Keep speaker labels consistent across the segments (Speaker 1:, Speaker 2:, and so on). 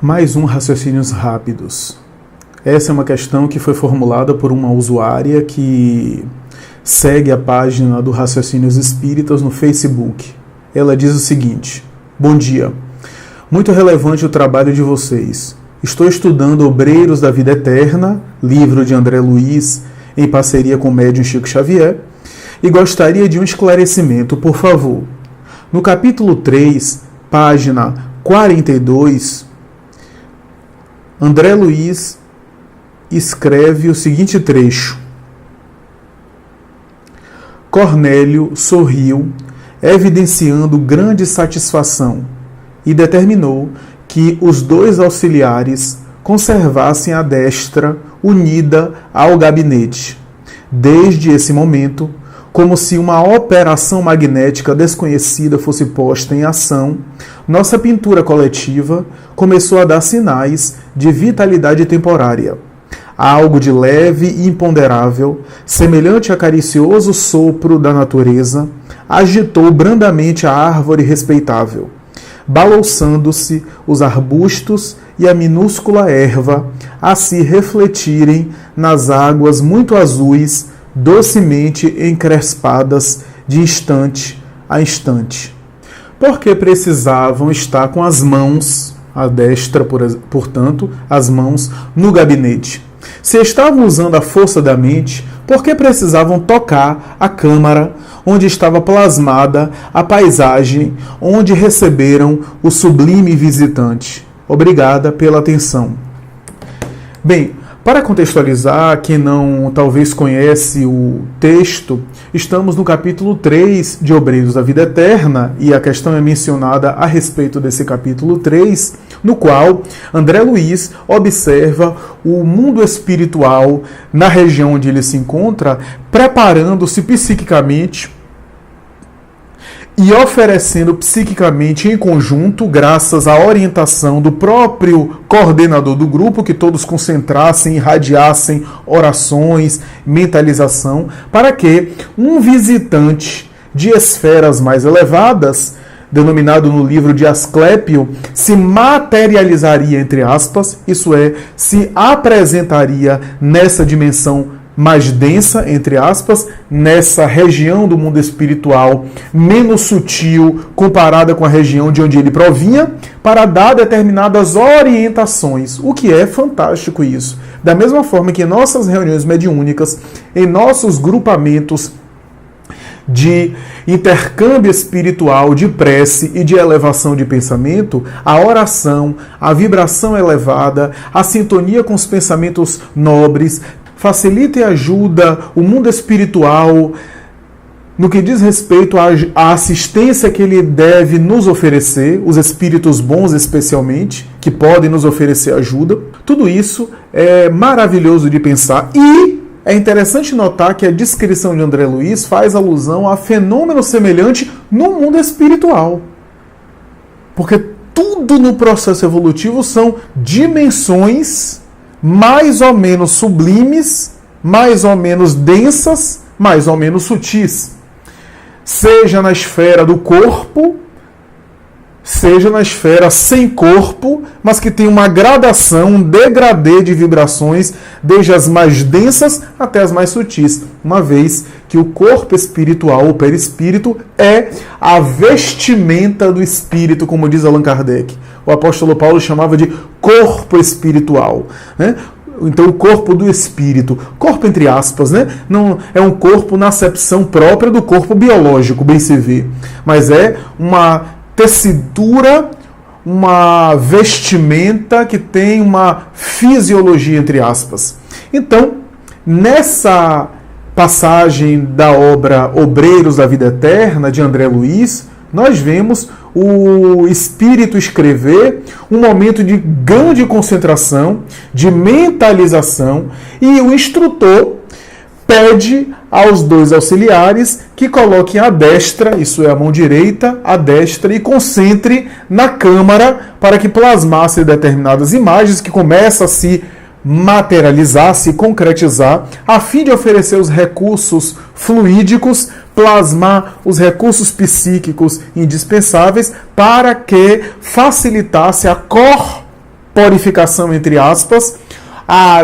Speaker 1: Mais um Raciocínios Rápidos. Essa é uma questão que foi formulada por uma usuária que segue a página do Raciocínios Espíritas no Facebook. Ela diz o seguinte: bom dia, muito relevante o trabalho de vocês. Estou estudando Obreiros da Vida Eterna, livro de André Luiz, em parceria com o médium Chico Xavier, e gostaria de um esclarecimento, por favor. No capítulo 3, página 42, André Luiz escreve o seguinte trecho: Cornélio sorriu, evidenciando grande satisfação, e determinou que os dois auxiliares conservassem a destra unida ao gabinete. Desde esse momento, como se uma operação magnética desconhecida fosse posta em ação, nossa pintura coletiva começou a dar sinais de vitalidade temporária. Algo de leve e imponderável, semelhante a caricioso sopro da natureza, agitou brandamente a árvore respeitável, balouçando-se os arbustos e a minúscula erva a se refletirem nas águas muito azuis, docemente encrespadas de instante a instante. Porque precisavam estar com as mãos, a destra, portanto, as mãos no gabinete. Se estavam usando a força da mente, por que precisavam tocar a câmara onde estava plasmada a paisagem onde receberam o sublime visitante? Obrigada pela atenção. Bem, para contextualizar, quem não talvez conhece o texto, estamos no capítulo 3 de Obreiros da Vida Eterna, e a questão é mencionada a respeito desse capítulo 3, no qual André Luiz observa o mundo espiritual na região onde ele se encontra, preparando-se psiquicamente e oferecendo psiquicamente em conjunto, graças à orientação do próprio coordenador do grupo, que todos concentrassem, irradiassem orações, mentalização, para que um visitante de esferas mais elevadas, denominado no livro de Asclépio, se materializaria, entre aspas, isso é, se apresentaria nessa dimensão mais densa, entre aspas, nessa região do mundo espiritual menos sutil comparada com a região de onde ele provinha, para dar determinadas orientações, o que é fantástico isso. Da mesma forma que em nossas reuniões mediúnicas, em nossos grupamentos de intercâmbio espiritual, de prece e de elevação de pensamento, a oração, a vibração elevada, a sintonia com os pensamentos nobres, facilita e ajuda o mundo espiritual no que diz respeito à assistência que ele deve nos oferecer, os espíritos bons especialmente, que podem nos oferecer ajuda. Tudo isso é maravilhoso de pensar, e é interessante notar que a descrição de André Luiz faz alusão a fenômeno semelhante no mundo espiritual. Porque tudo no processo evolutivo são dimensões mais ou menos sublimes, mais ou menos densas, mais ou menos sutis. Seja na esfera do corpo, seja na esfera sem corpo, mas que tem uma gradação, um degradê de vibrações, desde as mais densas até as mais sutis, uma vez que o corpo espiritual, o perispírito, é a vestimenta do espírito, como diz Allan Kardec. O apóstolo Paulo chamava de corpo espiritual, né? Então, o corpo do espírito, corpo entre aspas, né? Não é um corpo na acepção própria do corpo biológico, bem se vê, mas é uma tessitura, uma vestimenta que tem uma fisiologia, entre aspas. Então, nessa passagem da obra Obreiros da Vida Eterna, de André Luiz, nós vemos o espírito escrever um momento de grande concentração, de mentalização, e o instrutor pede aos dois auxiliares que coloquem a destra, isso é a mão direita, a destra, e concentre na câmara para que plasmasse determinadas imagens que começam a se materializar, se concretizar, a fim de oferecer os recursos fluídicos, plasmar os recursos psíquicos indispensáveis para que facilitasse a purificação, entre aspas, a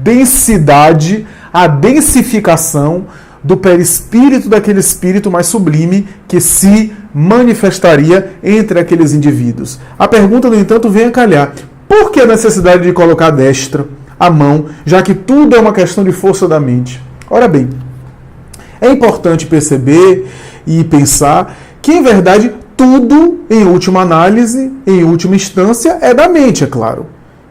Speaker 1: densidade, a densificação do perispírito daquele espírito mais sublime que se manifestaria entre aqueles indivíduos. A pergunta, no entanto, vem a calhar. Por que a necessidade de colocar a destra, a mão, já que tudo é uma questão de força da mente? Ora bem, é importante perceber e pensar que, em verdade, tudo, em última análise, em última instância, é da mente, é claro.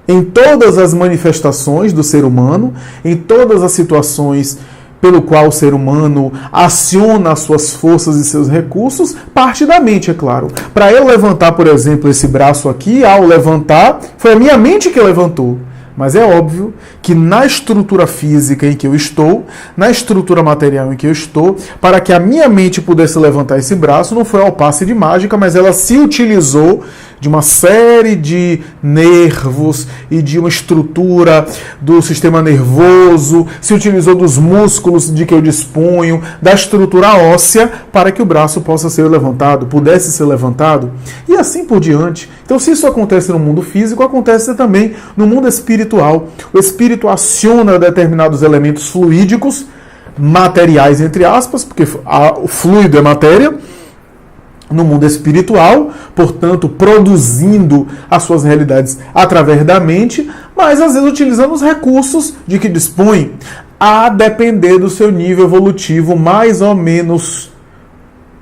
Speaker 1: Em todas as manifestações do ser humano, em todas as situações pelo qual o ser humano aciona as suas forças e seus recursos, parte da mente, é claro. Para eu levantar, por exemplo, esse braço aqui, ao levantar, foi a minha mente que levantou. Mas é óbvio que na estrutura física em que eu estou, na estrutura material em que eu estou, para que a minha mente pudesse levantar esse braço, não foi ao passe de mágica, mas ela se utilizou de uma série de nervos e de uma estrutura do sistema nervoso, se utilizou dos músculos de que eu disponho, da estrutura óssea, para que o braço possa ser levantado, pudesse ser levantado, e assim por diante. Então, se isso acontece no mundo físico, acontece também no mundo espiritual. O espírito aciona determinados elementos fluídicos, materiais, entre aspas, porque o fluido é matéria, no mundo espiritual, portanto, produzindo as suas realidades através da mente, mas às vezes utilizando os recursos de que dispõe, a depender do seu nível evolutivo mais ou menos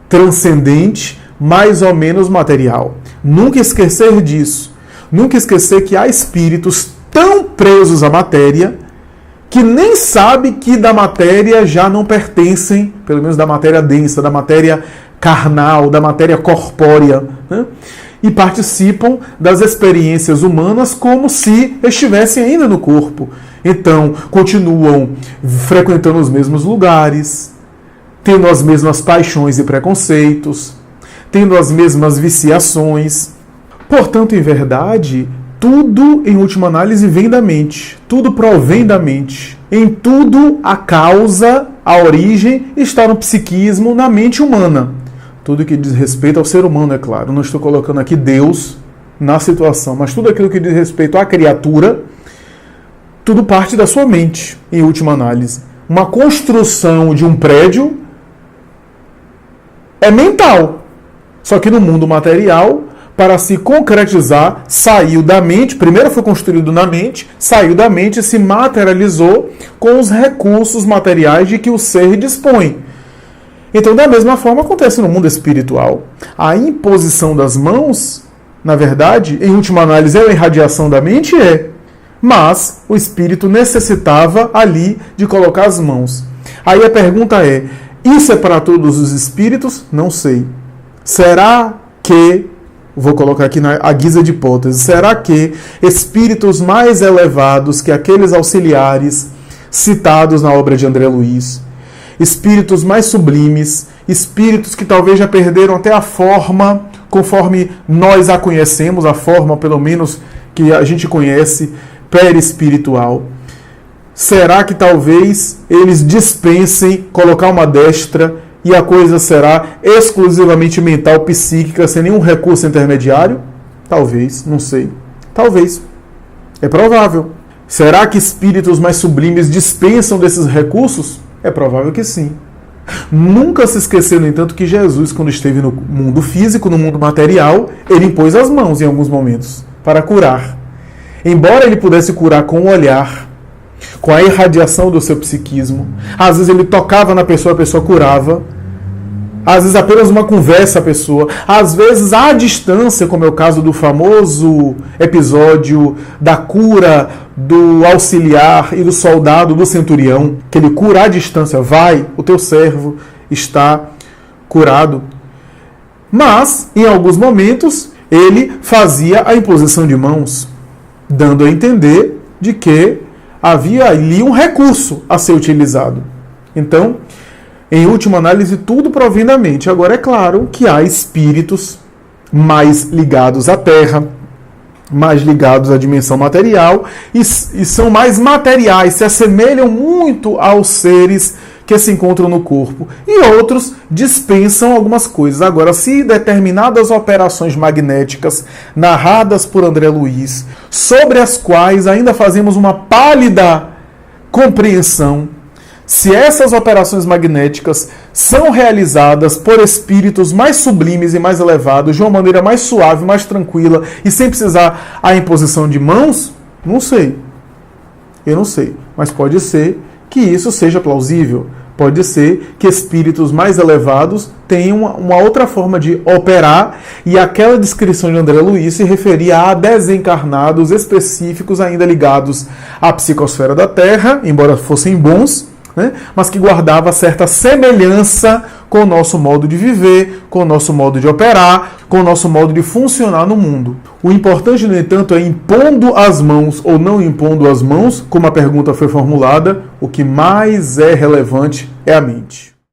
Speaker 1: transcendente, mais ou menos material. Nunca esquecer disso. Nunca esquecer que há espíritos tão presos à matéria que nem sabe que da matéria já não pertencem, pelo menos da matéria densa, da matéria carnal, da matéria corpórea, né? E participam das experiências humanas como se estivessem ainda no corpo. Então, continuam frequentando os mesmos lugares, tendo as mesmas paixões e preconceitos, tendo as mesmas viciações. Portanto, em verdade, tudo, em última análise, vem da mente. Tudo provém da mente. Em tudo, a causa, a origem, está no psiquismo, na mente humana. Tudo que diz respeito ao ser humano, é claro. Não estou colocando aqui Deus na situação, mas tudo aquilo que diz respeito à criatura, tudo parte da sua mente, em última análise. Uma construção de um prédio é mental. Só que no mundo material, para se concretizar, saiu da mente, primeiro foi construído na mente, saiu da mente e se materializou com os recursos materiais de que o ser dispõe. Então, da mesma forma, acontece no mundo espiritual. A imposição das mãos, na verdade, em última análise, é a irradiação da mente? É. Mas o espírito necessitava ali de colocar as mãos. Aí a pergunta é, isso é para todos os espíritos? Não sei. Será que, vou colocar aqui a guisa de hipótese, será que espíritos mais elevados que aqueles auxiliares citados na obra de André Luiz, espíritos mais sublimes, espíritos que talvez já perderam até a forma, conforme nós a conhecemos, a forma pelo menos que a gente conhece, perispiritual, será que talvez eles dispensem colocar uma destra e a coisa será exclusivamente mental, psíquica, sem nenhum recurso intermediário? Talvez, não sei. Talvez. É provável. Será que espíritos mais sublimes dispensam desses recursos? É provável que sim. Nunca se esquecer, no entanto, que Jesus, quando esteve no mundo físico, no mundo material, ele impôs as mãos em alguns momentos para curar. Embora ele pudesse curar com o olhar, com a irradiação do seu psiquismo, às vezes ele tocava na pessoa, a pessoa curava, às vezes apenas uma conversa a pessoa, às vezes à distância, como é o caso do famoso episódio da cura do auxiliar e do soldado do centurião, que ele cura à distância, vai, o teu servo está curado. Mas, em alguns momentos, ele fazia a imposição de mãos, dando a entender de que havia ali um recurso a ser utilizado. Então, em última análise, tudo provém da mente. Agora, é claro que há espíritos mais ligados à Terra, mais ligados à dimensão material, e são mais materiais, se assemelham muito aos seres que se encontram no corpo, e outros dispensam algumas coisas. Agora, se determinadas operações magnéticas narradas por André Luiz, sobre as quais ainda fazemos uma pálida compreensão, se essas operações magnéticas são realizadas por espíritos mais sublimes e mais elevados, de uma maneira mais suave, mais tranquila e sem precisar a imposição de mãos, não sei. Eu não sei. Mas pode ser que isso seja plausível. Pode ser que espíritos mais elevados tenham uma outra forma de operar, e aquela descrição de André Luiz se referia a desencarnados específicos ainda ligados à psicosfera da Terra, embora fossem bons, né? Mas que guardava certa semelhança com o nosso modo de viver, com o nosso modo de operar, com o nosso modo de funcionar no mundo. O importante, no entanto, é impondo as mãos ou não impondo as mãos, como a pergunta foi formulada, o que mais é relevante é a mente.